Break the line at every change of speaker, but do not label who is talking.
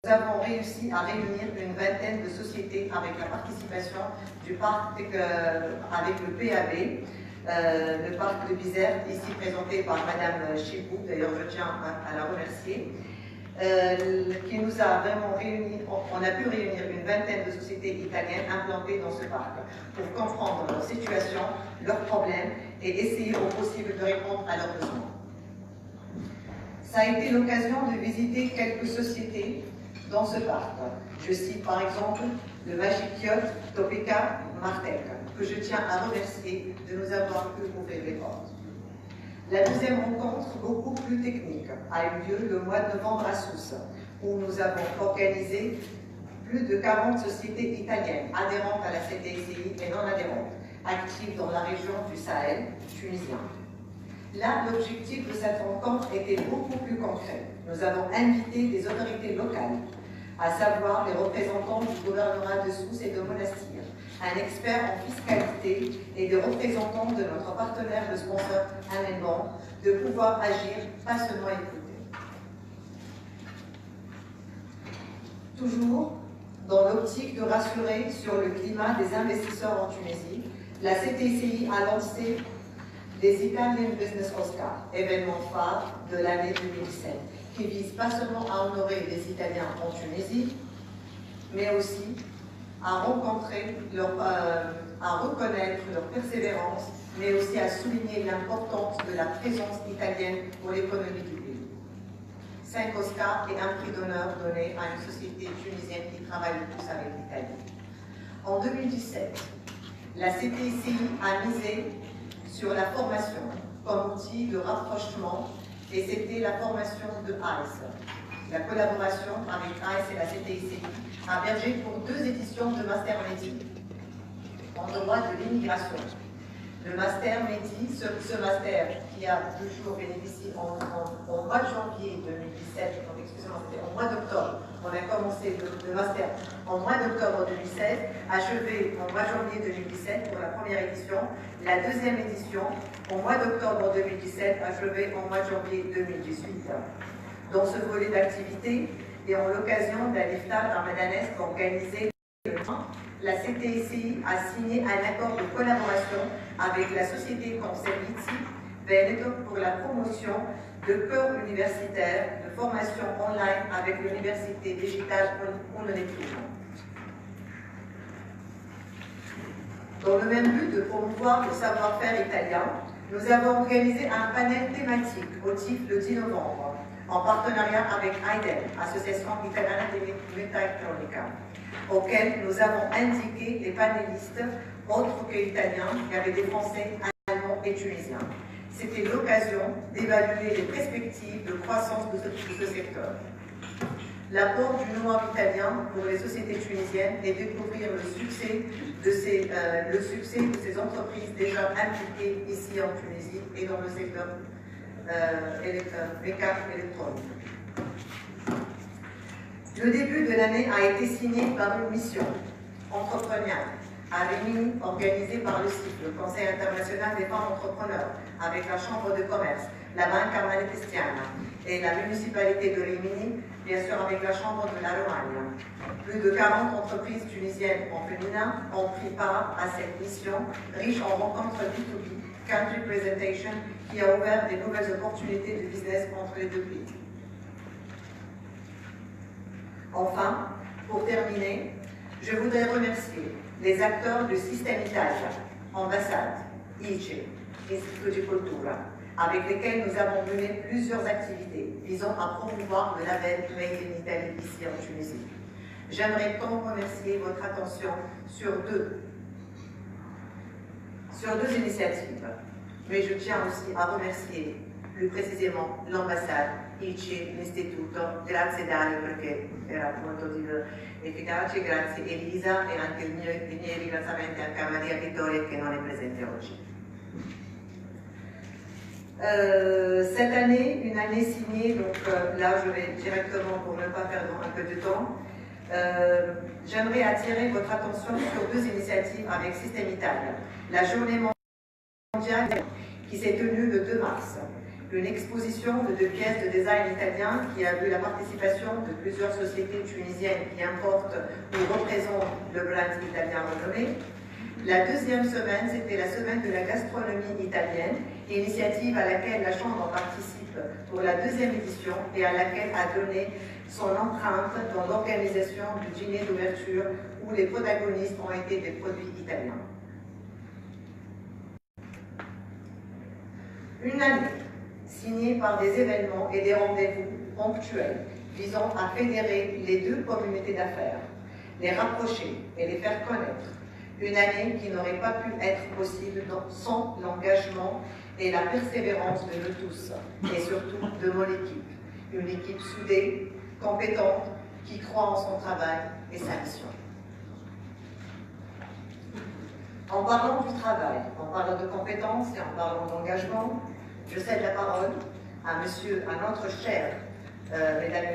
Nous avons réussi à réunir une vingtaine de sociétés avec la participation du parc avec le PAB, le parc de Bizerte, ici présenté par Madame Chipou, d'ailleurs je tiens à la remercier, qui nous a vraiment réunis. On a pu réunir une vingtaine de sociétés italiennes implantées dans ce parc pour comprendre leur situation, leurs problèmes et essayer au possible de répondre à leurs besoins. Ça a été l'occasion de visiter quelques sociétés dans ce parc. Je cite par exemple le Magic Yacht Topeka Martek, que je tiens à remercier de nous avoir pu ouvrir les portes. La deuxième rencontre, beaucoup plus technique, a eu lieu le mois de novembre à Sousse, où nous avons organisé plus de 40 sociétés italiennes adhérentes à la CTICI et non adhérentes, actives dans la région du Sahel tunisien. Là, l'objectif de cette rencontre était beaucoup plus concret. Nous avons invité des autorités locales, à savoir les représentants du gouvernement de Sousse et de Monastir, un expert en fiscalité et des représentants de notre partenaire de sponsor Amendement, de pouvoir agir, pas seulement écouter. Toujours dans l'optique de rassurer sur le climat des investisseurs en Tunisie, la CTICI a lancé les Italian Business Oscars, événement phare de l'année 2017, qui vise pas seulement à honorer les Italiens en Tunisie, mais aussi à à reconnaître leur persévérance, mais aussi à souligner l'importance de la présence italienne pour l'économie du pays. 5 Oscars et un prix d'honneur donné à une société tunisienne qui travaille le plus avec l'Italie. En 2017, la CTICI a misé sur la formation comme outil de rapprochement, et c'était la formation de ICE. La collaboration avec ICE et la CTICI a bergé pour 2 éditions de Master Medi en droit de l'immigration. Le Master Medi, ce master qui a toujours bénéficié au mois de janvier 2017, donc excusez-moi, c'était au mois d'octobre, on a commencé le master en mois d'octobre 2016, achevé au mois de janvier 2017 pour la première édition, la deuxième édition au mois d'octobre 2017, achevée au mois de janvier 2018. Dans ce volet d'activité, et en l'occasion de l'IFTA ramadanesque organisée le 1, la CTICI a signé un accord de collaboration avec la société Conservizi Veneto pour la promotion de cours universitaires de formation online avec l'Université digitale Unonettuno. Dans le même but de promouvoir le savoir-faire italien, nous avons organisé un panel thématique au TIF le 10 novembre, en partenariat avec AIDEM, Association Italiana di Metaltronica, auquel nous avons indiqué les panélistes, autres que italiens, qui avaient des Français, Allemands et Tunisiens. C'était l'occasion d'évaluer les perspectives de croissance de ce secteur. L'apport du know-how italien pour les sociétés tunisiennes et découvrir le succès de ces entreprises déjà impliquées ici en Tunisie et dans le secteur électronique. Le début de l'année a été signé par une mission entrepreneuriale à Rimini, organisée par le CIF, le Conseil international des femmes entrepreneurs, avec la Chambre de commerce, la Banque Armane Cristiana et la municipalité de Rimini, bien sûr avec la Chambre de la Romagne. Plus de 40 entreprises tunisiennes en féminin ont pris part à cette mission, riche en rencontres B2B, Country Presentation, qui a ouvert des nouvelles opportunités de business entre les deux pays. Enfin, pour terminer, je voudrais remercier les acteurs du système Italia, ambassade, ICE, Instituto di Cultura, avec lesquels nous avons mené plusieurs activités visant à promouvoir le label Made in Italy ici en Tunisie. J'aimerais donc remercier votre attention sur deux initiatives, mais je tiens aussi à remercier plus précisément l'ambassade, ICE, l'Istituto. Grazie Dario perché era molto efficace, grazie Elisa e anche i miei ringraziamenti anche a Maria Vittoria che non è presente oggi. Cette année, une année signée, donc là je vais directement pour ne pas perdre un peu de temps. J'aimerais attirer votre attention sur 2 initiatives avec Système Italia. La journée mondiale qui s'est tenue le 2 mars une exposition de 2 pièces de design italien qui a vu la participation de plusieurs sociétés tunisiennes qui importent ou représentent le brand italien renommé. La deuxième semaine, c'était la semaine de la gastronomie italienne, initiative à laquelle la Chambre participe pour la 2e édition et à laquelle a donné son empreinte dans l'organisation du dîner d'ouverture où les protagonistes ont été des produits italiens. Une année signée par des événements et des rendez-vous ponctuels visant à fédérer les 2 communautés d'affaires, les rapprocher et les faire connaître. Une année qui n'aurait pas pu être possible sans l'engagement et la persévérance de nous tous, et surtout de mon équipe. Une équipe soudée, compétente, qui croit en son travail et sa mission. En parlant du travail, en parlant de compétences et en parlant d'engagement, je cède la parole à notre cher, mesdames et